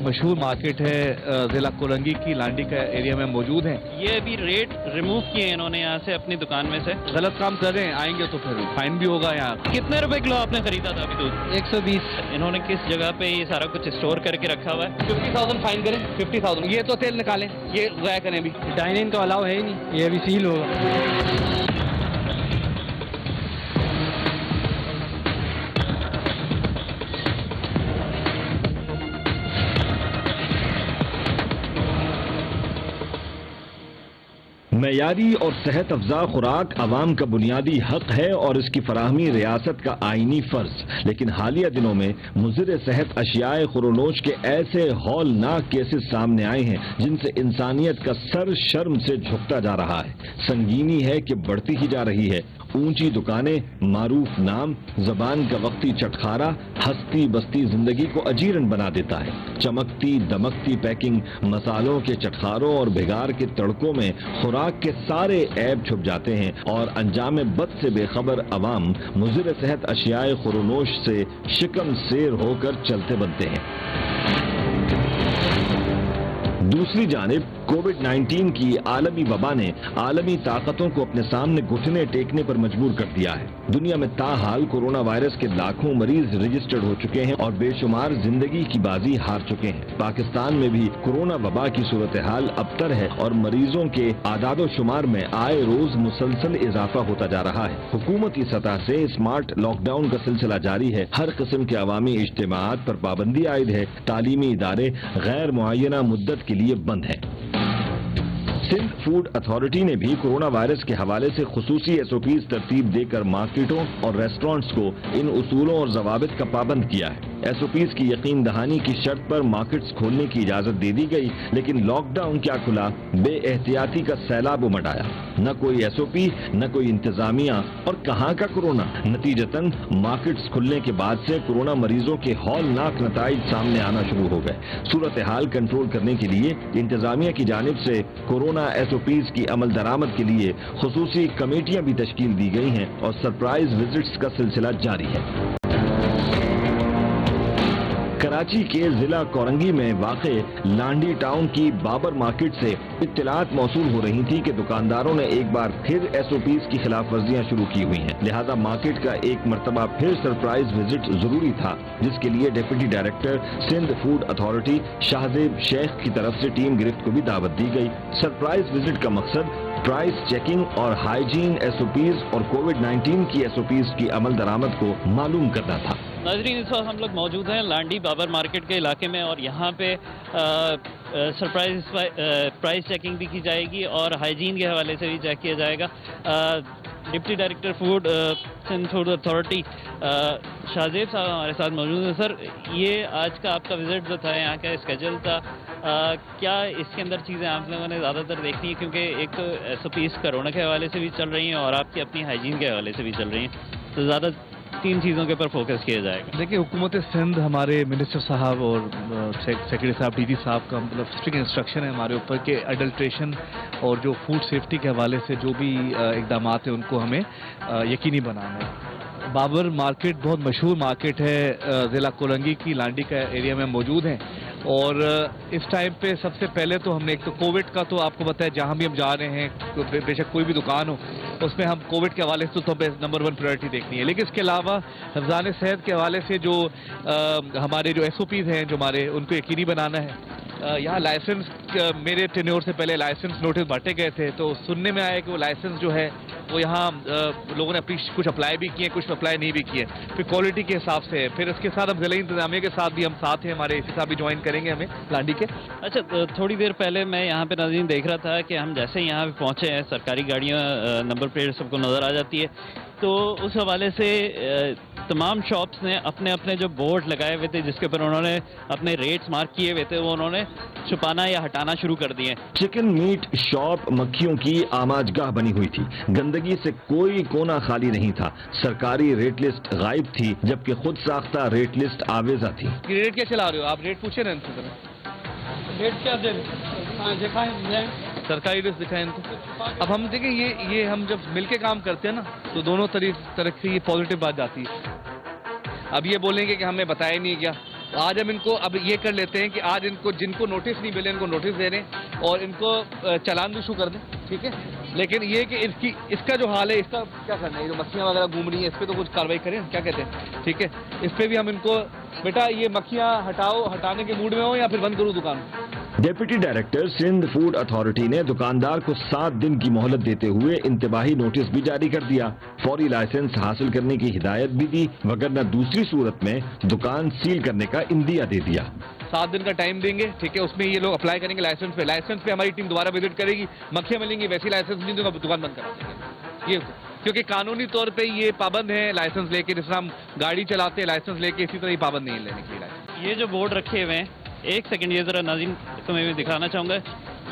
مشہور مارکیٹ ہے ضلع کولنگی کی لانڈی کا ایریا میں موجود ہیں. یہ ابھی ریٹ ریموو کیے ہیں انہوں نے یہاں سے اپنی دکان میں سے. غلط کام کر رہے ہیں, آئیں گے تو پھر فائن بھی ہوگا. یہاں کتنے روپے کلو آپ نے خریدا تھا ابھی دودھ؟ 120. انہوں نے کس جگہ پہ یہ سارا کچھ اسٹور کر کے رکھا ہوا ہے؟ 50,000 فائن کریں. 50,000 یہ تو تیل نکالیں, یہ ضائع کریں. ابھی ڈائن تو الاؤ ہے ہی نہیں, یہ ابھی سیل ہوگا. معیاری اور صحت افزا خوراک عوام کا بنیادی حق ہے اور اس کی فراہمی ریاست کا آئینی فرض. لیکن حالیہ دنوں میں مضر صحت اشیاء خورونوش کے ایسے ہولناک کیسز سامنے آئے ہیں جن سے انسانیت کا سر شرم سے جھکتا جا رہا ہے. سنگینی ہے کہ بڑھتی ہی جا رہی ہے. اونچی دکانیں, معروف نام, زبان کا وقتی چٹخارا ہستی بستی زندگی کو اجیرن بنا دیتا ہے. چمکتی دمکتی پیکنگ, مسالوں کے چٹخاروں اور بھگار کے تڑکوں میں خوراک کے سارے عیب چھپ جاتے ہیں اور انجام بد سے بے خبر عوام مضر صحت اشیاء خورونوش سے شکم سیر ہو کر چلتے بنتے ہیں. دوسری جانب کووڈ-19 کی عالمی وبا نے عالمی طاقتوں کو اپنے سامنے گھٹنے ٹیکنے پر مجبور کر دیا ہے. دنیا میں تاحال کورونا وائرس کے لاکھوں مریض رجسٹرڈ ہو چکے ہیں اور بے شمار زندگی کی بازی ہار چکے ہیں. پاکستان میں بھی کورونا وبا کی صورتحال ابتر ہے اور مریضوں کے اعداد و شمار میں آئے روز مسلسل اضافہ ہوتا جا رہا ہے. حکومتی سطح سے اسمارٹ لاک ڈاؤن کا سلسلہ جاری ہے. ہر قسم کے عوامی اجتماعات پر پابندی عائد ہے. تعلیمی ادارے غیر معینہ مدت کے لیے بند ہیں. سندھ فوڈ اتھارٹی نے بھی کورونا وائرس کے حوالے سے خصوصی ایس او پیز ترتیب دے کر مارکیٹوں اور ریسٹورنٹس کو ان اصولوں اور ضوابط کا پابند کیا ہے. ایس او پیز کی یقین دہانی کی شرط پر مارکیٹس کھولنے کی اجازت دے دی گئی, لیکن لاک ڈاؤن کیا کھلا, بے احتیاطی کا سیلاب امڈ آیا. نہ کوئی ایس او پی, نہ کوئی انتظامیہ, اور کہاں کا کورونا. نتیجتاً مارکیٹس کھلنے کے بعد سے کورونا مریضوں کے ہولناک نتائج سامنے آنا شروع ہو گئے. صورتحال کنٹرول کرنے کے لیے انتظامیہ کی جانب سے کورونا ایس او پیز کی عمل درآمد کے لیے خصوصی کمیٹیاں بھی تشکیل دی گئی ہیں اور سرپرائز وزٹس کا سلسلہ جاری ہے. کراچی کے ضلع کولنگی میں واقع لانڈی ٹاؤن کی بابر مارکیٹ سے اطلاعات موصول ہو رہی تھی کہ دکانداروں نے ایک بار پھر ایس او پیز کی خلاف ورزیاں شروع کی ہوئی ہیں. لہذا مارکیٹ کا ایک مرتبہ پھر سرپرائز وزٹ ضروری تھا, جس کے لیے deputy director Sindh food authority Shahzeb شیخ کی طرف سے ٹیم گرفت کو بھی دعوت دی گئی. سرپرائز وزٹ کا مقصد پرائس چیکنگ اور ہائیجین ایس او پیز اور کووڈ-19 کی ایس او پیز کی عمل درآمد کو معلوم کرنا تھا. ناظرین, اس وقت ہم لوگ موجود ہیں لانڈی بابر مارکیٹ کے علاقے میں اور یہاں پہ سرپرائز پرائس چیکنگ بھی کی جائے گی اور ہائیجین کے حوالے سے بھی چیک کیا جائے گا. Deputy director food Sindh food authority Shahzeb صاحب ہمارے ساتھ موجود ہیں. سر, یہ آج کا آپ کا وزٹ جو تھا, یہاں کا اسکیجول تھا, کیا اس کے اندر چیزیں آپ لوگوں نے زیادہ تر دیکھنی ہیں, کیونکہ ایک تو ایس او پیز کرونا کے حوالے سے بھی چل رہی ہیں اور آپ کی اپنی ہائیجین کے حوالے سے بھی چل رہی ہیں, تو زیادہ تین چیزوں کے اوپر فوکس کیا جائے گا. دیکھیے, حکومت سندھ, ہمارے منسٹر صاحب اور سیکرٹری صاحب, ڈی جی صاحب کا مطلب اسٹرکٹ انسٹرکشن ہے ہمارے اوپر کہ ایڈلٹریشن اور جو فوڈ سیفٹی کے حوالے سے جو بھی اقدامات ہیں ان کو ہمیں یقینی بنانا ہے. بابر مارکیٹ بہت مشہور مارکیٹ ہے, ضلع کولنگی کی لانڈی کا ایریا میں موجود ہیں اور اس ٹائم پہ سب سے پہلے تو ہم نے ایک تو کووڈ کا, تو آپ کو پتہ ہے جہاں بھی ہم جا رہے ہیں بے شک کوئی بھی دکان ہو اس میں ہم کووڈ کے حوالے سے تو نمبر 1 پرائرٹی دیکھنی ہے. لیکن اس کے علاوہ حفظان صحت کے حوالے سے جو ہمارے جو ایس او پیز ہیں جو ہمارے, ان کو یقینی بنانا ہے. یہاں لائسنس, میرے ٹینیور سے پہلے لائسنس نوٹس بانٹے گئے تھے, تو سننے میں آیا کہ وہ لائسنس جو ہے وہ یہاں لوگوں نے اپنی کچھ اپلائی بھی کیے, کچھ اپلائی نہیں بھی کیے. پھر کوالٹی کے حساب سے, پھر اس کے ساتھ ہم ضلعی انتظامیہ کے ساتھ بھی ہم ساتھ ہیں, ہمارے اسی صاحب بھی جوائن کریں گے ہمیں لانڈی کے. اچھا, تھوڑی دیر پہلے میں یہاں پہ ناظرین دیکھ رہا تھا کہ ہم جیسے یہاں پہ پہنچے ہیں, سرکاری گاڑیاں نمبر پلیٹ سب کو نظر آ جاتی ہے, تو اس حوالے سے تمام شاپس نے اپنے اپنے جو بورڈ لگائے ہوئے تھے جس کے اوپر انہوں نے اپنے ریٹس مارک کیے ہوئے تھے, وہ انہوں نے چھپانا یا ہٹانا شروع کر دیے. چکن میٹ شاپ مکھیوں کی آماج گاہ بنی ہوئی تھی. گندگی سے کوئی کونا خالی نہیں تھا. سرکاری ریٹ لسٹ غائب تھی جبکہ خود ساختہ ریٹ لسٹ آویزہ تھی. ریٹ کیا چلا رہے ہو آپ؟ ریٹ پوچھے نا ان سے, ریٹ کیا دکھائیں, سرکاری لسٹ دکھائیں ان کو. اب ہم دیکھیں, یہ ہم جب مل کے کام کرتے ہیں نا تو دونوں طرف سے یہ پازیٹیو بات جاتی ہے. اب یہ بولیں گے کہ ہمیں بتایا نہیں کیا, آج ہم ان کو اب یہ کر لیتے ہیں کہ آج ان کو جن کو نوٹس نہیں ملے ان کو نوٹس دے دیں اور ان کو چالان بھی ایشو کر دیں, ٹھیک ہے. لیکن یہ کہ اس کا جو حال ہے اس کا کیا کرنا ہے, یہ جو مکھیاں وغیرہ گھوم رہی ہیں اس پہ تو کچھ کارروائی کریں, کیا کہتے ہیں, ٹھیک ہے. اس پہ بھی ہم ان کو بیٹا یہ مکھیاں ہٹانے کے موڈ میں ہو یا پھر بند کروں دکان. Deputy director Sindh food authority نے دکاندار کو 7 دن کی مہلت دیتے ہوئے انتباہی نوٹس بھی جاری کر دیا. فوری لائسنس حاصل کرنے کی ہدایت بھی دی, وگرنہ دوسری صورت میں دکان سیل کرنے کا اندیا دے دیا. 7 دن کا ٹائم دیں گے, ٹھیک ہے. اس میں یہ لوگ اپلائی کریں گے لائسنس پہ ہماری ٹیم دوبارہ وزٹ کرے گی, مکھیاں ملیں گی ویسی لائسنس نہیں دوں گا دکان بند کرا دیں گے. یہ کیونکہ قانونی طور پہ یہ پابند ہے لائسنس لے کے, جس طرح ہم گاڑی چلاتے ہیں لائسنس لے کے, اسی طرح یہ پابند نہیں ہے لینے کے لیے. یہ جو بورڈ رکھے ہوئے ہیں, ایک سیکنڈ یہ ذرا ناظرین کو میں دکھانا چاہوں گا.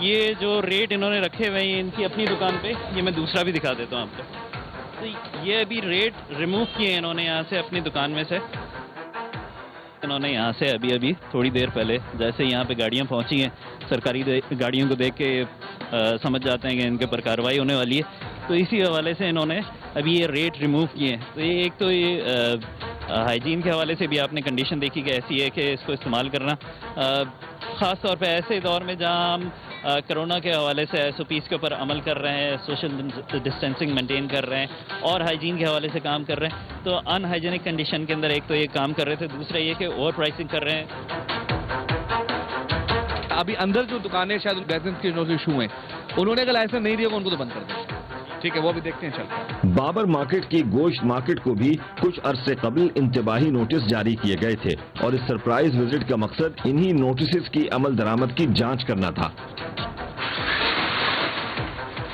یہ جو ریٹ انہوں نے رکھے ہوئے ہیں ان کی اپنی دکان پہ, یہ میں دوسرا بھی دکھا دیتا ہوں آپ کو. تو یہ ابھی ریٹ ریموو کیے ہیں انہوں نے یہاں سے اپنی دکان میں سے. انہوں نے یہاں سے ابھی تھوڑی دیر پہلے جیسے یہاں پہ گاڑیاں پہنچی ہیں, سرکاری گاڑیوں کو دیکھ کے سمجھ جاتے ہیں کہ ان کے پر کارروائی ہونے والی ہے, تو اسی حوالے سے انہوں نے ابھی یہ ریٹ ریموو کیے ہیں. تو یہ ایک تو یہ ہائیجین کے حوالے سے بھی آپ نے کنڈیشن دیکھی کہ ایسی ہے کہ اس کو استعمال کرنا خاص طور پہ ایسے دور میں جہاں ہم کرونا کے حوالے سے SOPs کے اوپر عمل کر رہے ہیں, سوشل ڈسٹینسنگ مینٹین کر رہے ہیں اور ہائیجین کے حوالے سے کام کر رہے ہیں. تو ان ہائیجینک کنڈیشن کے اندر ایک تو یہ کام کر رہے تھے, دوسرا یہ کہ اوور پرائسنگ کر رہے ہیں. ابھی اندر جو دکانیں شاید لائسنس کے جو ایشو ہیں انہوں نے اگر لائسنس نہیں دیا ان کو تو بند کر دیں, ٹھیک ہے. وہ بھی دیکھتے ہیں چل کر. بابر مارکیٹ کی گوشت مارکیٹ کو بھی کچھ عرصے قبل انتباہی نوٹس جاری کیے گئے تھے اور اس سرپرائز وزٹ کا مقصد انہی نوٹسز کی عمل درآمد کی جانچ کرنا تھا.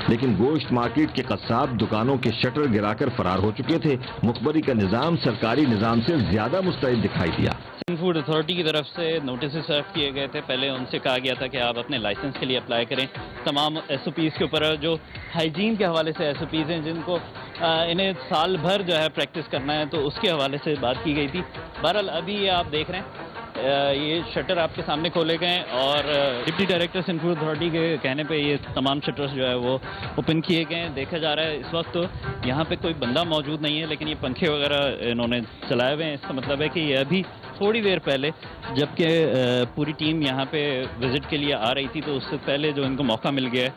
لیکن گوشت مارکیٹ کے قصاب دکانوں کے شٹر گرا کر فرار ہو چکے تھے. مخبری کا نظام سرکاری نظام سے زیادہ مستعد دکھائی دیا. سندھ فوڈ اتھارٹی کی طرف سے نوٹسز سرو کیے گئے تھے. پہلے ان سے کہا گیا تھا کہ آپ اپنے لائسنس کے لیے اپلائی کریں. تمام SOPs کے اوپر جو ہائیجین کے حوالے سے SOPs ہیں جن کو انہیں سال بھر جو ہے پریکٹس کرنا ہے, تو اس کے حوالے سے بات کی گئی تھی. بہرحال ابھی یہ آپ دیکھ رہے ہیں یہ شٹر آپ کے سامنے کھولے گئے اور deputy director Sindh food authority کے کہنے پہ یہ تمام شٹرز جو ہے وہ اوپن کیے گئے ہیں. دیکھا جا رہا ہے اس وقت یہاں پہ کوئی بندہ موجود نہیں ہے, لیکن یہ پنکھے وغیرہ انہوں نے چلائے ہوئے ہیں. اس کا مطلب ہے کہ یہ ابھی تھوڑی دیر پہلے جبکہ پوری ٹیم یہاں پہ وزٹ کے لیے آ رہی تھی تو اس سے پہلے جو ان کو موقع مل گیا ہے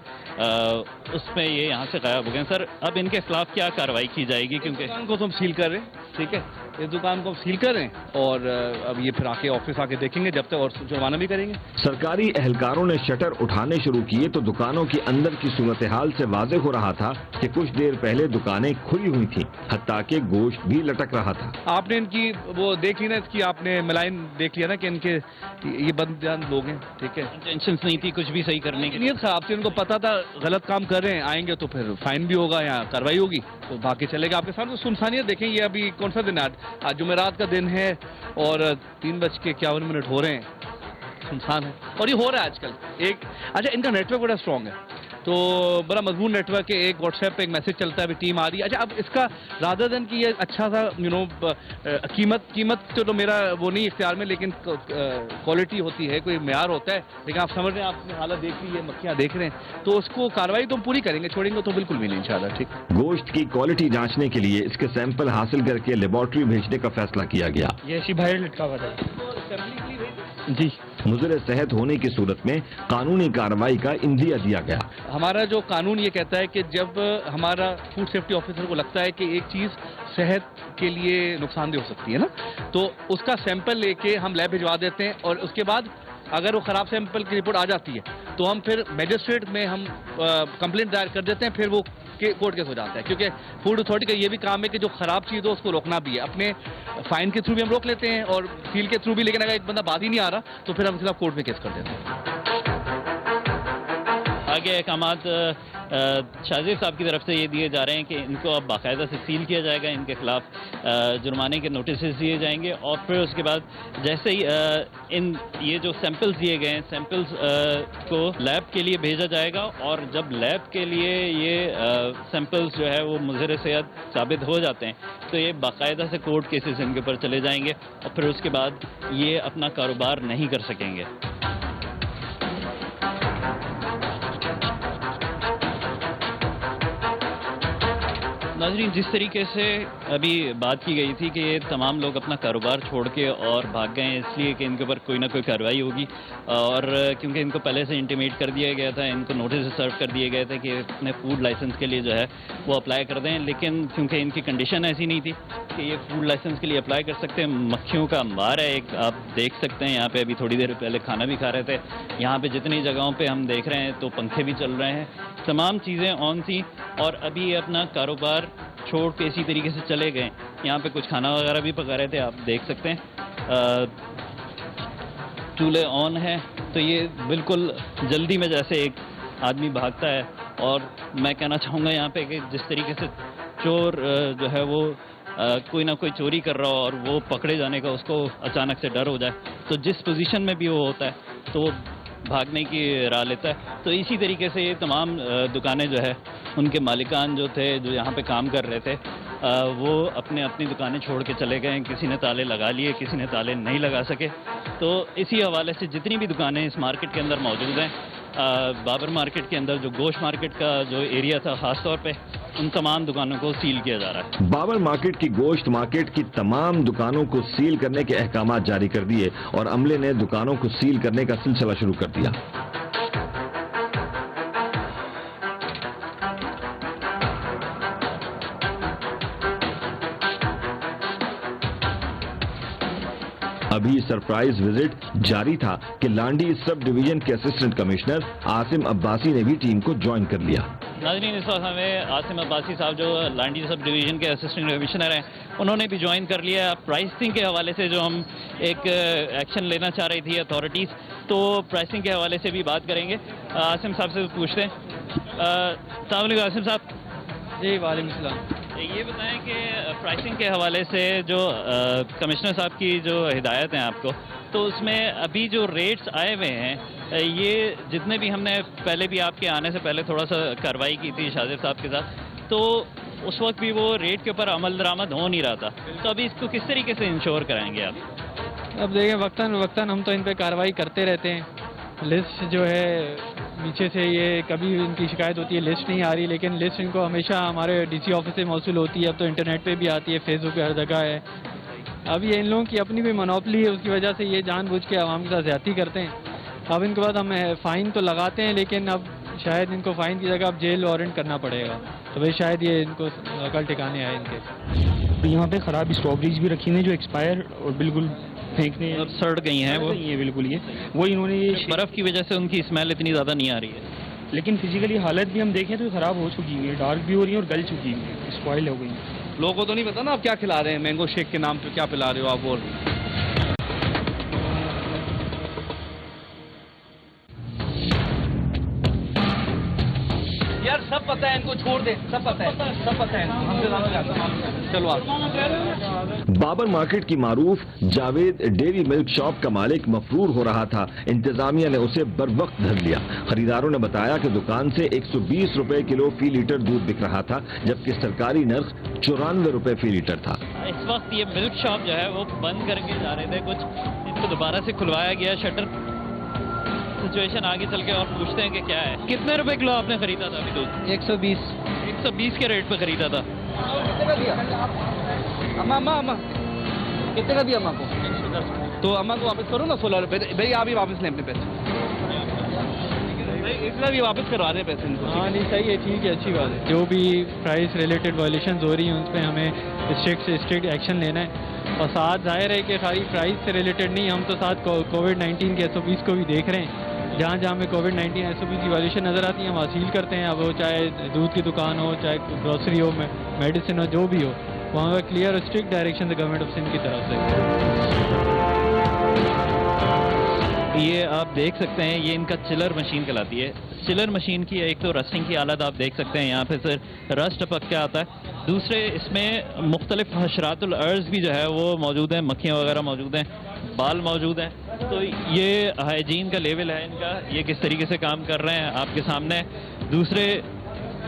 اس میں یہ یہاں سے غائب ہو گئے. سر اب ان کے خلاف کیا کارروائی کی جائے گی؟ کیونکہ دکان کو تو ہم سیل کر رہے ہیں, ٹھیک ہے. اس دکان کو ہم سیل کر رہے ہیں اور اب یہ پھر آفس آ کے دیکھیں گے جب تک, اور جرمانہ بھی کریں گے. سرکاری اہلکاروں نے شٹر اٹھانے شروع کیے تو دکانوں کی اندر کی صورتحال سے واضح ہو رہا تھا کہ کچھ دیر پہلے دکانیں کھلی ہوئی تھیں, حتیٰ کہ گوشت بھی لٹک رہا تھا. آپ نے ان کی وہ دیکھ لی نا, اس کی آپ نے ملائن دیکھ لیا نا کہ ان کے یہ بندیان لوگ ہیں, ٹھیک ہے. ٹینشنس نہیں تھی کچھ بھی صحیح کرنے کی, نیت خراب تھی, ان کو پتا تھا غلط کام کر رہے ہیں, آئیں گے تو پھر فائن بھی ہوگا یا کارروائی ہوگی تو باقی چلے گا. آپ کے سامنے سنسانیت دیکھیں. یہ ابھی کون سا دن ہے؟ آج جمعرات کا دن ہے اور 3:51 ہو رہے ہیں, سنسان ہے. اور یہ ہو رہا ہے آج کل. اچھا ان کا نیٹ ورک بڑا اسٹرانگ ہے, تو بڑا مضبوط نیٹ ورک ہے. ایک واٹس ایپ پہ ایک میسج چلتا ہے, ابھی ٹیم آ رہی ہے. اچھا اب اس کا رادر دن کی یہ اچھا سا قیمت تو میرا وہ نہیں اختیار میں, لیکن کوالٹی ہوتی ہے, کوئی معیار ہوتا ہے. لیکن آپ سمجھ رہے ہیں, آپ نے حالت دیکھ لی ہے, مکھیاں دیکھ رہے ہیں, تو اس کو کارروائی تو ہم پوری کریں گے, چھوڑیں گے تو بالکل بھی نہیں انشاءاللہ. ٹھیک. گوشت کی کوالٹی جانچنے کے لیے اس کے سیمپل حاصل کر کے لیبارٹری بھیجنے کا فیصلہ کیا گیا. یہ ایسی باہر لٹکا ہوا تھا جی. مضر صحت ہونے کی صورت میں قانونی کارروائی کا اندیا دیا گیا. ہمارا جو قانون یہ کہتا ہے کہ جب ہمارا فوڈ سیفٹی آفیسر کو لگتا ہے کہ ایک چیز صحت کے لیے نقصان دہ ہو سکتی ہے نا, تو اس کا سیمپل لے کے ہم لیب بھجوا دیتے ہیں, اور اس کے بعد اگر وہ خراب سیمپل کی رپورٹ آ جاتی ہے تو ہم پھر میجسٹریٹ میں ہم کمپلینٹ دائر کر دیتے ہیں, پھر وہ کورٹ کیس ہو جاتا ہے. کیونکہ فوڈ اتھارٹی کا یہ بھی کام ہے کہ جو خراب چیز ہو اس کو روکنا بھی ہے. اپنے فائن کے تھرو بھی ہم روک لیتے ہیں اور سیل کے تھرو بھی, لیکن اگر ایک بندہ بات ہی نہیں آ رہا تو پھر ہم خلاف کورٹ میں کیس کر دیتے ہیں. آگے احکامات شاہزیب صاحب کی طرف سے یہ دیے جا رہے ہیں کہ ان کو اب باقاعدہ سے سیل کیا جائے گا, ان کے خلاف جرمانے کے نوٹسز دیے جائیں گے, اور پھر اس کے بعد جیسے ہی یہ جو سیمپلز دیے گئے ہیں سیمپلز کو لیب کے لیے بھیجا جائے گا, اور جب لیب کے لیے یہ سیمپلز جو ہے وہ مضر صحت ثابت ہو جاتے ہیں تو یہ باقاعدہ سے کورٹ کیسز ان کے اوپر چلے جائیں گے, اور پھر اس کے بعد یہ اپنا کاروبار نہیں کر سکیں گے. ناظرین، جس طریقے سے ابھی بات کی گئی تھی کہ یہ تمام لوگ اپنا کاروبار چھوڑ کے اور بھاگ گئے ہیں اس لیے کہ ان کے اوپر کوئی نہ کوئی کارروائی ہوگی، اور کیونکہ ان کو پہلے سے انٹیمیٹ کر دیا گیا تھا، ان کو نوٹس سرو کر دیے گئے تھے کہ اپنے فوڈ لائسنس کے لیے جو ہے وہ اپلائی کر دیں، لیکن کیونکہ ان کی کنڈیشن ایسی نہیں تھی کہ یہ فوڈ لائسنس کے لیے اپلائی کر سکتے ہیں۔ مکھیوں کا انبار ہے ایک، آپ دیکھ سکتے ہیں یہاں پہ ابھی تھوڑی دیر پہلے کھانا بھی کھا رہے تھے، یہاں پہ جتنی جگہوں پہ ہم دیکھ رہے ہیں تو پنکھے بھی چل رہے ہیں، تمام چیزیں آن تھیں، اور ابھی یہ اپنا کاروبار چھوڑ کے اسی طریقے سے چلے گئے۔ یہاں پہ کچھ کھانا وغیرہ بھی پکا رہے تھے، آپ دیکھ سکتے ہیں چولہے آن ہیں، تو یہ بالکل جلدی میں جیسے ایک آدمی بھاگتا ہے، اور میں کہنا چاہوں گا یہاں پہ کہ جس طریقے سے چور جو ہے وہ کوئی نہ کوئی چوری کر رہا ہو اور وہ پکڑے جانے کا اس کو اچانک سے ڈر ہو جائے، تو جس پوزیشن میں بھی وہ ہوتا ہے تو وہ بھاگنے کی راہ لیتا ہے۔ تو اسی طریقے سے یہ تمام دکانیں جو ہے ان کے مالکان جو تھے جو یہاں پہ کام کر رہے تھے وہ اپنی دکانیں چھوڑ کے چلے گئے، کسی نے تالے لگا لیے، کسی نے تالے نہیں لگا سکے۔ تو اسی حوالے سے جتنی بھی دکانیں اس مارکیٹ کے اندر موجود ہیں، بابر مارکیٹ کے اندر جو گوشت مارکیٹ کا جو ایریا تھا خاص طور پہ، ان تمام دکانوں کو سیل کیا جا رہا ہے۔ بابر مارکیٹ کی گوشت مارکیٹ کی تمام دکانوں کو سیل کرنے کے احکامات جاری کر دیے اور عملے نے دکانوں کو سیل کرنے کا سلسلہ شروع کر دیا۔ ابھی سرپرائز وزٹ جاری تھا کہ لانڈی سب ڈویژن کے اسسٹنٹ کمشنر عاصم عباسی نے بھی ٹیم کو جوائن کر لیا۔ ناظرین، اس وقت ہمیں عاصم عباسی صاحب جو لانڈی سب ڈویژن کے اسسٹنٹ کمشنر ہیں انہوں نے بھی جوائن کر لیا۔ پرائسنگ کے حوالے سے جو ہم ایک ایکشن لینا چاہ رہی تھی اتھارٹیز، تو پرائسنگ کے حوالے سے بھی بات کریں گے۔ عاصم صاحب سے پوچھتے ہیں۔ السلام علیکم عاصم صاحب۔ جی وعلیکم السلام۔ یہ بتائیں کہ پرائسنگ کے حوالے سے جو کمشنر صاحب کی جو ہدایت ہیں آپ کو، تو اس میں ابھی جو ریٹس آئے ہوئے ہیں، یہ جتنے بھی ہم نے پہلے بھی آپ کے آنے سے پہلے تھوڑا سا کارروائی کی تھی شاذب صاحب کے ساتھ، تو اس وقت بھی وہ ریٹ کے اوپر عمل درآمد ہو نہیں رہا تھا، تو ابھی اس کو کس طریقے سے انشور کرائیں گے آپ؟ اب دیکھیں وقتاً ہم تو ان پہ کارروائی کرتے رہتے ہیں۔ لسٹ جو ہے نیچے سے یہ کبھی ان کی شکایت ہوتی ہے لسٹ نہیں آ رہی، لیکن لسٹ ان کو ہمیشہ ہمارے ڈی سی آفس سے موصول ہوتی ہے، اب تو انٹرنیٹ پہ بھی آتی ہے، فیس بک پہ ہر جگہ ہے۔ اب یہ ان لوگوں کی اپنی بھی منوپلی ہے، اس کی وجہ سے یہ جان بوجھ کے عوام کے ساتھ زیادتی کرتے ہیں۔ اب ان کے بعد ہم فائن تو لگاتے ہیں، لیکن اب شاید ان کو فائن کی جگہ اب جیل وارنٹ کرنا پڑے گا، تو بھائی شاید یہ ان کو عقل ٹھکانے آئے ان کے۔ یہاں پہ خراب اسٹرابریز بھی رکھی ہوئی ہیں جو ایکسپائر اور بالکل پھینکنے سڑ گئی ہیں وہ بالکل وہ انہوں نے یہ برف کی وجہ سے ان کی اسمیل اتنی زیادہ نہیں آ رہی ہے، لیکن فزیکلی حالت بھی ہم دیکھیں تو خراب ہو چکی ہوئی ہے، ڈارک بھی ہو رہی ہے اور گل چکی ہوئی ہے، اسپوائل ہو گئی ہے۔ لوگوں کو تو نہیں پتا نا آپ کیا کھلا رہے ہیں، مینگو شیک کے نام پہ کیا پلا رہے ہو آپ، اور یار سب پتہ ہے ان کو، چھوڑ دے، سب پتہ ہے ہم سے زیادہ جانتے ہیں۔ چلو آپ۔ بابر مارکیٹ کی معروف جاوید ڈیری ملک شاپ کا مالک مفرور ہو رہا تھا، انتظامیہ نے اسے بر وقت دھر لیا۔ خریداروں نے بتایا کہ دکان سے 120 روپے کلو فی لیٹر دودھ بک رہا تھا، جبکہ سرکاری نرخ 94 روپے فی لیٹر تھا۔ اس وقت یہ ملک شاپ جو ہے وہ بند کر کے جا رہے تھے، کچھ اس کو دوبارہ سے کھلوایا گیا شٹر۔ سچویشن آگے چل کے اور پوچھتے ہیں کہ کیا ہے۔ کتنے روپے کلو آپ نے خریدا تھا ابھی دودھ؟ 120 120 کے ریٹ پہ خریدا تھا۔ کتنے کا دیا اما کتنے کا دیا اما کو؟ تو اما کو واپس کرو نا 16 روپے، بھائی آپ ہی واپس لیں اپنے پیسے، اتنا بھی واپس کروا دیں پیسے ان کو۔ ہاں نہیں صحیح ہے، ٹھیک ہے، اچھی بات ہے۔ جو بھی پرائس ریلیٹڈ وائلیشنز ہو رہی ہیں ان پہ ہمیں اسٹرکٹ ایکشن لینا ہے، اور ساتھ ظاہر ہے کہ خالی پرائس سے ریلیٹڈ نہیں، ہم تو ساتھ کووڈ-19 کے SOPs کو بھی دیکھ رہے ہیں۔ جہاں جہاں ہمیں کووڈ-19 SOPs کی وائلیشن نظر آتی ہے ہم حاصل کرتے ہیں، اب وہ چاہے دودھ کی دکان ہو، چاہے گروسری ہو، میڈیسن ہو، جو بھی ہو، وہاں کا کلیئر اسٹرکٹ ڈائریکشن ہے گورنمنٹ آف سندھ کی طرف سے۔ یہ آپ دیکھ سکتے ہیں، یہ ان کا چلر مشین کہلاتی ہے۔ چلر مشین کی ایک تو رسٹنگ کی حالت آپ دیکھ سکتے ہیں، یہاں پہ سر رسٹ ٹپک کے آتا ہے، دوسرے اس میں مختلف حشرات الارض بھی جو ہے وہ موجود ہیں، مکھیاں وغیرہ موجود ہیں، بال موجود ہیں، تو یہ ہائیجین کا لیول ہے ان کا، یہ کس طریقے سے کام کر رہے ہیں آپ کے سامنے۔ دوسرے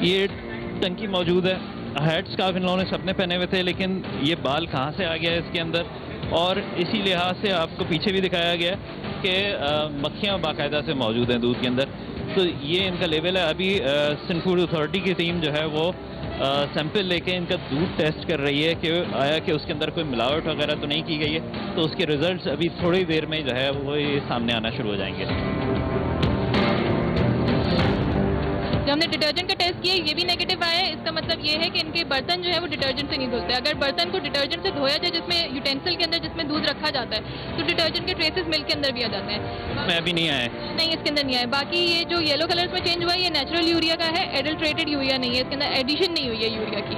یہ ٹنکی موجود ہے، ہیڈ اسکارف ان لوگوں نے سب نے پہنے ہوئے تھے، لیکن یہ بال کہاں سے آ گیا ہے اس کے اندر، اور اسی لحاظ سے آپ کو پیچھے بھی دکھایا گیا کہ مکھیاں باقاعدہ سے موجود ہیں دودھ کے اندر، تو یہ ان کا لیول ہے۔ ابھی سندھ فوڈ اتھارٹی کی ٹیم جو ہے وہ سیمپل لے کے ان کا دودھ ٹیسٹ کر رہی ہے کہ آیا کہ اس کے اندر کوئی ملاوٹ وغیرہ تو نہیں کی گئی ہے. تو اس کے ریزلٹس ابھی تھوڑی دیر میں جو ہے وہ سامنے آنا شروع ہو جائیں گے. جو ہم نے ڈٹرجنٹ کا ٹیسٹ کیا یہ بھی نیگیٹو آیا ہے. اس کا مطلب یہ ہے کہ ان کے برتن جو ہے وہ ڈٹرجنٹ سے نہیں دھلتے. اگر برتن کو ڈٹرجنٹ سے دھویا جائے جس میں یوٹینسل کے اندر جس میں دودھ رکھا جاتا ہے تو ڈٹرجنٹ کے ٹریسز ملک کے اندر بھی آ جاتے ہیں. میں ابھی نہیں آیا نہیں اس کے اندر نہیں آیا. باقی یہ جو یلو کلرز میں چینج ہوا ہے یہ نیچرل یوریا کا ہے, ایڈلٹریٹڈ یوریا نہیں ہے, اس کے اندر ایڈیشن نہیں ہوئی ہے یوریا کی.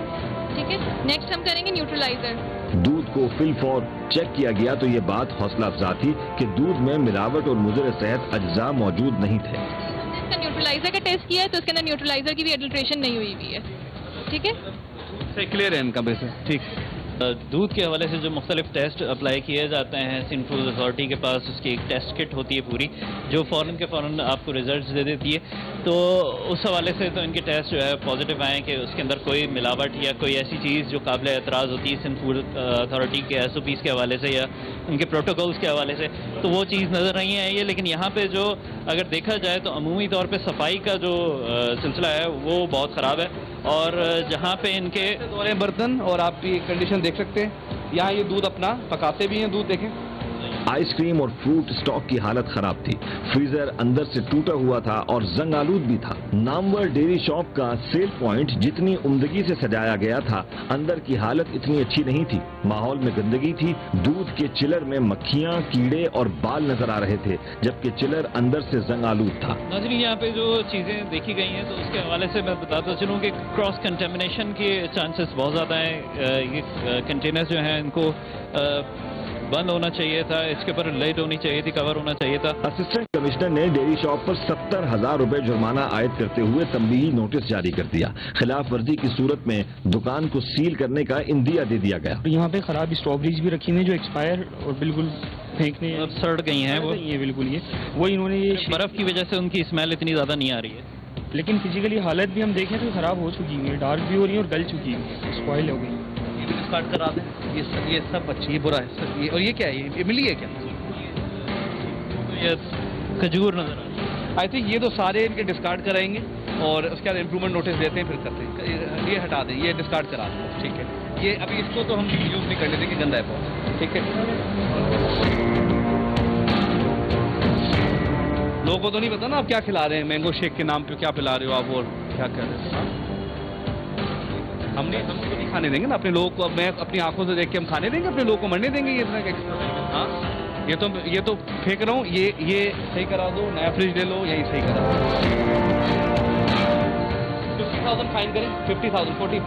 ٹھیک ہے, نیکسٹ ہم کریں گے نیوٹرلائزر. دودھ کو فل فور چیک کیا گیا تو یہ بات حوصلہ افزا تھی کہ دودھ میں ملاوٹ اور مضر صحت اجزاء موجود نہیں تھے. اس کا نیوٹرلائزر کا ٹیسٹ کیا ہے تو اس کے اندر نیوٹرلائزر کی بھی ایڈلٹریشن نہیں ہوئی ہے. ٹھیک ہے, کلیئر ہے ان کا بیس. ٹھیک. دودھ کے حوالے سے جو مختلف ٹیسٹ اپلائی کیے جاتے ہیں سندھ فوڈ اتھارٹی کے پاس اس کی ایک ٹیسٹ کٹ ہوتی ہے پوری جو فوراً کے فوراً آپ کو ریزلٹس دے دیتی ہے. تو اس حوالے سے تو ان کے ٹیسٹ جو ہے پازیٹیو آئے کہ اس کے اندر کوئی ملاوٹ یا کوئی ایسی چیز جو قابل اعتراض ہوتی ہے سندھ فوڈ اتھارٹی کے ایس او پیز کے حوالے سے یا ان کے پروٹوکولز کے حوالے سے تو وہ چیز نظر نہیں آئی ہے. لیکن یہاں پہ جو اگر دیکھا جائے تو عمومی طور پہ صفائی کا جو سلسلہ ہے وہ بہت خراب ہے. اور جہاں پہ ان کے برتن اور آپ کی کنڈیشن دیکھ سکتے ہیں. یہاں یہ دودھ اپنا پکاتے بھی ہیں. دودھ دیکھیں, آئس کریم اور فروٹ سٹاک کی حالت خراب تھی. فریزر اندر سے ٹوٹا ہوا تھا اور زنگ آلود بھی تھا. نامور ڈیری شاپ کا سیل پوائنٹ جتنی عمدگی سے سجایا گیا تھا اندر کی حالت اتنی اچھی نہیں تھی. ماحول میں گندگی تھی. دودھ کے چلر میں مکھیاں, کیڑے اور بال نظر آ رہے تھے جبکہ چلر اندر سے زنگ آلود تھا. ناظرین یہاں پہ جو چیزیں دیکھی گئی ہیں تو اس کے حوالے سے میں بتاتا چلوں کہ کراس کنٹامنیشن کے چانسز بہت زیادہ ہیں. یہ کنٹینرز جو ہیں ان کو بند ہونا چاہیے تھا, اس کے اوپر لائٹ ہونی چاہیے تھی, کور ہونا چاہیے تھا. اسسٹنٹ کمشنر نے ڈیری شاپ پر 70,000 روپے جرمانہ عائد کرتے ہوئے تنبیہی نوٹس جاری کر دیا. خلاف ورزی کی صورت میں دکان کو سیل کرنے کا اندیہ دے دیا گیا. یہاں پہ خراب اسٹرابریز بھی رکھی ہوئی ہیں جو ایکسپائر اور بالکل پھینکنے اب سڑ گئی ہیں وہ بالکل. یہ وہ انہوں نے یہ برف کی وجہ سے ان کی اسمیل اتنی زیادہ نہیں آ رہی ہے. لیکن فزیکلی حالت بھی ہم دیکھیں تو خراب ہو چکی ہے, ڈارک بھی ہو رہی ہے اور گل چکی ہے, اسپوائل ہو گئی. ڈسکارڈ کرا دیں. یہ سب اچھی, یہ برا ہے. اور یہ کیا ہے, یہ ملی ہے کیا؟ یہ کھجور نظر آ رہی ہے. آئی تھنک یہ تو سارے ان کے ڈسکارڈ کرائیں گے اور اس کے بعد امپرومنٹ نوٹس دیتے ہیں پھر کرتے ہیں. یہ ہٹا دیں, یہ ڈسکارڈ کرا دیں. ٹھیک ہے, یہ ابھی اس کو تو ہم یوز نہیں کرنے دیں گے, گندا ہے بہت. ٹھیک ہے, لوگوں کو تو نہیں پتا نا آپ کیا کھلا رہے ہیں. مینگو شیک کے نام پہ کیا پلا رہے ہو آپ اور کیا کر رہے ہیں. ہم کو تو نہیں کھانے دیں گے نا اپنے لوگوں کو. اب میں اپنی آنکھوں سے دیکھ کے ہم کھانے دیں گے اپنے لوگوں کو, مرنے دیں گے یہ اتنا. ہاں, یہ تو پھینک رہا ہوں. یہ صحیح کرا دو, نیا فریج لے لو, یہی صحیح کرا دو. 50,000 فائن کریں. 50,000 40.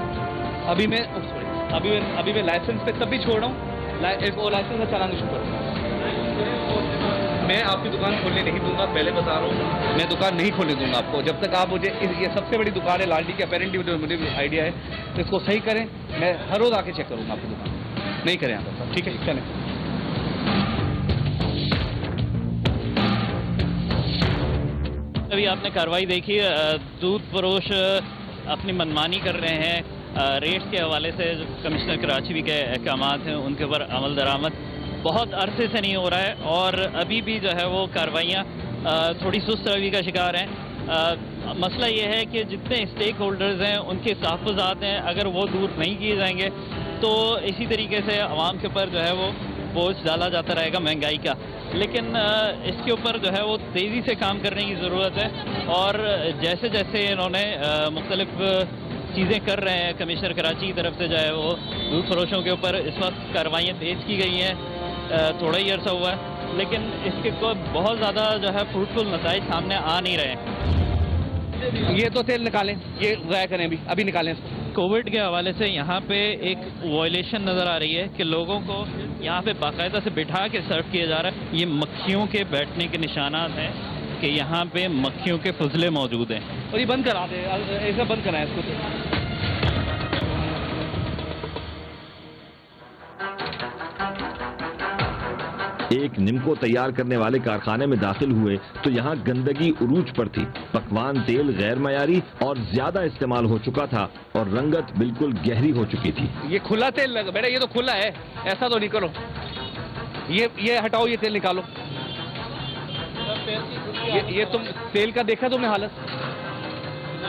ابھی میں لائسنس پہ تب بھی چھوڑ رہا ہوں. لائسنس کا چالان ایشو کر رہا ہوں. میں آپ کی دکان کھولنے نہیں دوں گا, پہلے بتا رہا ہوں. میں دکان نہیں کھولنے دوں گا آپ کو جب تک آپ مجھے, یہ سب سے بڑی دکان ہے لالڈی کی, اپیرنٹلی مجھے آئیڈیا ہے. اس کو صحیح کریں. میں ہر روز آ کے چیک کروں گا آپ کی دکان. نہیں کریں آپ صاحب. ٹھیک ہے, چلیں. ابھی آپ نے کارروائی دیکھی, دودھ فروش اپنی منمانی کر رہے ہیں. ریٹس کے حوالے سے جو کمشنر کراچی بھی کے احکامات ہیں ان کے اوپر عمل درآمد بہت عرصے سے نہیں ہو رہا ہے اور ابھی بھی جو ہے وہ کارروائیاں تھوڑی سست روی کا شکار ہیں. مسئلہ یہ ہے کہ جتنے اسٹیک ہولڈرز ہیں ان کے تحفظات ہیں, اگر وہ دور نہیں کیے جائیں گے تو اسی طریقے سے عوام کے اوپر جو ہے وہ بوجھ ڈالا جاتا رہے گا مہنگائی کا. لیکن اس کے اوپر جو ہے وہ تیزی سے کام کرنے کی ضرورت ہے اور جیسے جیسے انہوں نے مختلف چیزیں کر رہے ہیں کمشنر کراچی کی طرف سے جو ہے وہ دودھ فروشوں کے اوپر اس وقت کارروائیاں تیز کی گئی ہیں. تھوڑا ہی عرصہ ہوا ہے لیکن اس کے کوئی بہت زیادہ جو ہے فروٹفل نتائج سامنے آ نہیں رہے ہیں. یہ تو تیل نکالیں, یہ ضائع کریں, ابھی نکالیں. کووڈ کے حوالے سے یہاں پہ ایک وائلیشن نظر آ رہی ہے کہ لوگوں کو یہاں پہ باقاعدہ سے بٹھا کے سرو کیا جا رہا ہے. یہ مکھیوں کے بیٹھنے کے نشانات ہیں کہ یہاں پہ مکھیوں کے فضلے موجود ہیں. اور یہ بند کرا دیں, ایسا بند کرائیں اس کو. ایک نمکو تیار کرنے والے کارخانے میں داخل ہوئے تو یہاں گندگی عروج پر تھی. پکوان تیل غیر معیاری اور زیادہ استعمال ہو چکا تھا اور رنگت بالکل گہری ہو چکی تھی. یہ کھلا تیل لگا بیٹا, یہ تو کھلا ہے, ایسا تو نہیں کرو. یہ ہٹاؤ, یہ تیل نکالو. یہ تم تیل کا دیکھا تم نے حالت,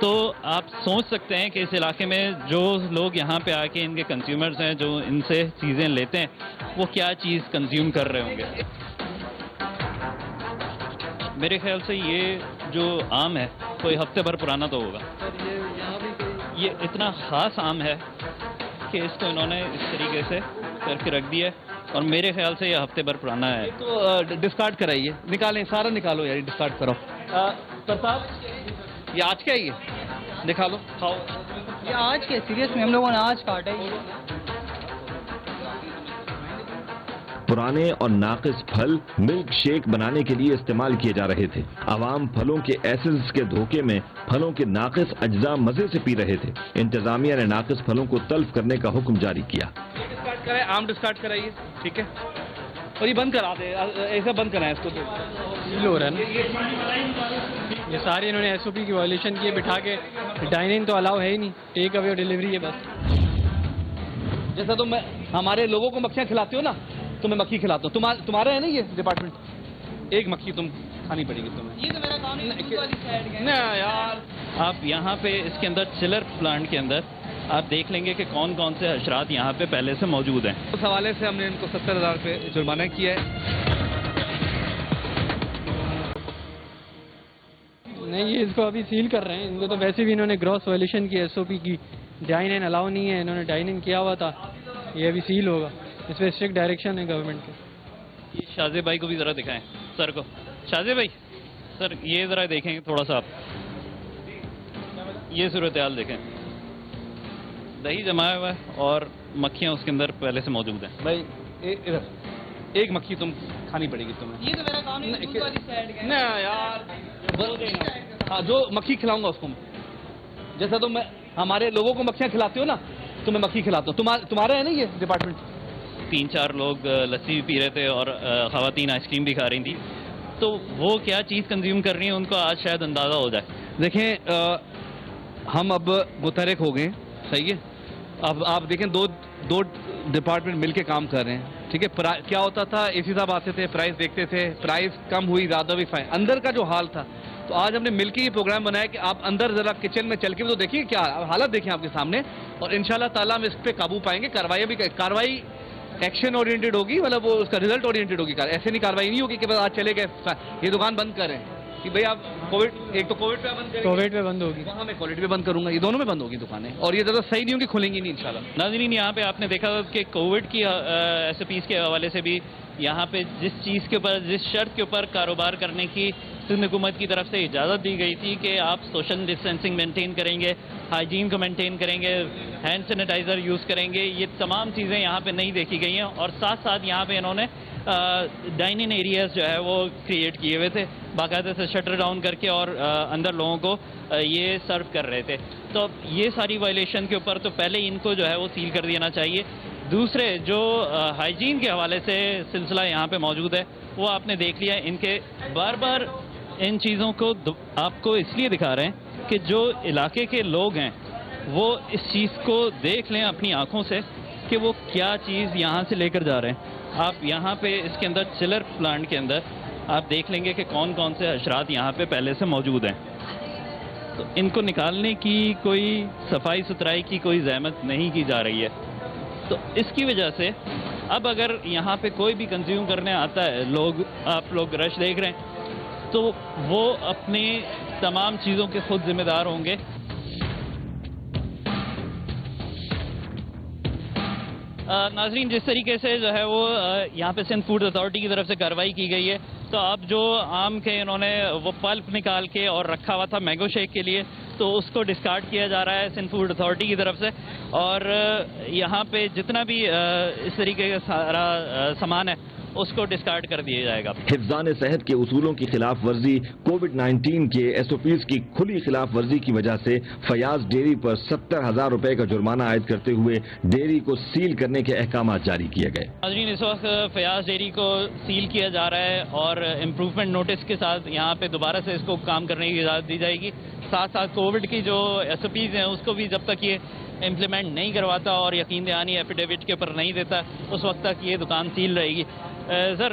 تو آپ سوچ سکتے ہیں کہ اس علاقے میں جو لوگ یہاں پہ آ کے ان کے کنزیومرز ہیں جو ان سے چیزیں لیتے ہیں وہ کیا چیز کنزیوم کر رہے ہوں گے. میرے خیال سے یہ جو آم ہے کوئی ہفتے بھر پرانا تو ہوگا. یہ اتنا خاص آم ہے کہ اس کو انہوں نے اس طریقے سے کر کے رکھ دیا ہے اور میرے خیال سے یہ ہفتے بھر پرانا ہے. تو ڈسکارڈ کرائیے, نکالیں, سارا نکالو یار, ڈسکارڈ کرو. پرتاپ یہ آج کیا ہے, یہ دکھا لو, کھاؤ. یہ آج کے سیریس میں ہم لوگوں نے آج کاٹا ہے. پرانے اور ناقص پھل ملک شیک بنانے کے لیے استعمال کیے جا رہے تھے. عوام پھلوں کے ایسڈز کے دھوکے میں پھلوں کے ناقص اجزاء مزے سے پی رہے تھے. انتظامیہ نے ناقص پھلوں کو تلف کرنے کا حکم جاری کیا. ڈسکارڈ کرائے, آم ڈسکارڈ کرائیے, ٹھیک ہے, اور یہ بند کرا دے, ایسا بند کرائیں اس کو. تو فیل ہو رہا ہے نا, یہ سارے انہوں نے ایس او پی کی وائلیشن کیے بٹھا کے. ڈائن ان تو الاؤ ہے ہی نہیں, ٹیک اوے اور ڈیلیوری ہے بس. جیسا تم ہمارے لوگوں کو مکھیاں کھلاتے ہو نا, تو میں مکھی کھلاتا ہوں. تمہارا ہے نا یہ ڈپارٹمنٹ, ایک مکھی تم کھانی پڑے گی تمہیں. یہ تو میرا کام نہیں. نہ یار, آپ یہاں پہ اس کے اندر چلر پلانٹ کے اندر آپ دیکھ لیں گے کہ کون کون سے حشرات یہاں پہ پہلے سے موجود ہیں. اس حوالے سے ہم نے ان کو 70,000 روپے جرمانہ کیا ہے. نہیں, یہ اس کو ابھی سیل کر رہے ہیں. ان کو تو ویسے بھی انہوں نے گراس وائلیشن کی, ایس او پی کی. ڈائن ان الاؤ نہیں ہے, انہوں نے ڈائن ان کیا ہوا تھا, یہ ابھی سیل ہوگا. اس پہ اسٹرکٹ ڈائریکشن ہے گورنمنٹ کے. یہ شازے بھائی کو بھی ذرا دکھائیں, سر کو. شازے بھائی سر یہ ذرا دیکھیں گے تھوڑا سا آپ, یہ صورتحال دیکھیں. دہی جمایا ہوا ہے اور مکھیاں اس کے اندر پہلے سے موجود ہیں. بھائی ادھر ایک مکھی تم کھانی پڑے گی تمہیں. یہ تو میرا کام نہیں. نہ یار, ہاں, جو مکھی کھلاؤں گا اس کو. جیسا تم ہمارے لوگوں کو مکھیاں کھلاتے ہو نا, تو میں مکھی کھلاتا ہوں. تمہارا ہے نا یہ ڈپارٹمنٹ. 3-4 لوگ لسی بھی پی رہے تھے اور خواتین آئس کریم بھی کھا رہی تھیں. تو وہ کیا چیز کنزیوم کر رہی ہیں ان کو آج شاید اندازہ ہو جائے. دیکھیں, ہم اب متحرک ہو گئے, صحیح ہے. اب آپ دیکھیں دو ڈپارٹمنٹ مل کے کام کر رہے ہیں, ٹھیک ہے. کیا ہوتا تھا, اے سی صاحب آتے تھے, پرائز دیکھتے تھے, پرائز کم ہوئی زیادہ بھی فائن, اندر کا جو حال تھا. تو آج ہم نے مل کے یہ پروگرام بنایا کہ آپ اندر ذرا کچن میں چل کے بھی تو دیکھیے کیا حالت دیکھیں آپ کے سامنے, اور انشاءاللہ تعالیٰ ہم اس پہ قابو پائیں گے. کاروائی ایکشن اورینٹڈ ہوگی, مطلب وہ اس کا رزلٹ اورینٹڈ ہوگی. ایسے نہیں کاروائی نہیں ہوگی کہ بس آج چلے گئے یہ دکان بند کریں کہ بھئی آپ کووڈ, ایک تو کووڈ پہ بند کریں, کووڈ پہ بند ہوگی, وہاں میں کوالٹی پہ بند کروں گا. یہ دونوں میں بند ہوگی دکانیں, اور یہ زیادہ صحیح نہیں ہوگی, کھلیں گی نہیں انشاءاللہ. ناظرین یہاں پہ آپ نے دیکھا کہ کووڈ کی ایس او پیز کے حوالے سے بھی یہاں پہ جس چیز کے اوپر, جس شرط کے اوپر کاروبار کرنے کی سندھ حکومت کی طرف سے اجازت دی گئی تھی کہ آپ سوشل ڈسٹینسنگ مینٹین کریں گے, ہائیجین کو مینٹین کریں گے, ہینڈ سینیٹائزر یوز کریں گے, یہ تمام چیزیں یہاں پہ نہیں دیکھی گئی ہیں. اور ساتھ ساتھ یہاں پہ انہوں نے ڈائن ان ایریاز جو ہے وہ کریٹ کیے ہوئے تھے باقاعدہ سے شٹر ڈاؤن کر کے, اور اندر لوگوں کو یہ سرو کر رہے تھے. تو یہ ساری وائلیشن کے اوپر تو پہلے ان کو جو ہے وہ سیل کر دینا چاہیے. دوسرے جو ہائیجین کے حوالے سے سلسلہ یہاں پہ موجود ہے وہ آپ نے دیکھ لیا. ان کے بار بار ان چیزوں کو آپ کو اس لیے دکھا رہے ہیں کہ جو علاقے کے لوگ ہیں وہ اس چیز کو دیکھ لیں اپنی آنکھوں سے کہ وہ کیا چیز یہاں سے لے کر جا رہے ہیں. آپ یہاں پہ اس کے اندر چلر پلانٹ کے اندر آپ دیکھ لیں گے کہ کون کون سے حشرات یہاں پہ پہلے سے موجود ہیں. تو ان کو نکالنے کی کوئی صفائی ستھرائی کی کوئی زحمت نہیں کی جا رہی ہے. تو اس کی وجہ سے اب اگر یہاں پہ کوئی بھی کنزیوم کرنے آتا ہے, آپ لوگ رش دیکھ رہے ہیں, تو وہ اپنی تمام چیزوں کے خود ذمہ دار ہوں گے. ناظرین جس طریقے سے جو ہے وہ یہاں پہ سندھ فوڈ اتھارٹی کی طرف سے کارروائی کی گئی ہے, تو اب جو آم کے انہوں نے وہ پلپ نکال کے اور رکھا ہوا تھا مینگو شیک کے لیے, تو اس کو ڈسکارڈ کیا جا رہا ہے سندھ فوڈ اتھارٹی کی طرف سے. اور یہاں پہ جتنا بھی اس طریقے کا سارا سامان ہے اس کو ڈسکارڈ کر دیا جائے گا. حفظان صحت کے اصولوں کی خلاف ورزی, کووڈ-19 کے ایس او پیز کی کھلی خلاف ورزی کی وجہ سے فیاض ڈیری پر 70,000 روپے کا جرمانہ عائد کرتے ہوئے ڈیری کو سیل کرنے کے احکامات جاری کیے گئے. ناظرین اس وقت فیاض ڈیری کو سیل کیا جا رہا ہے اور امپروومنٹ نوٹس کے ساتھ یہاں پہ دوبارہ سے اس کو کام کرنے کی اجازت دی جائے گی. ساتھ ساتھ کووڈ کی جو ایس او پیز ہیں اس کو بھی جب تک یہ امپلیمنٹ نہیں کرواتا اور یقین دہانی ایفیڈیوٹ کے اوپر نہیں دیتا اس وقت تک یہ دکان سیل رہے گی. سر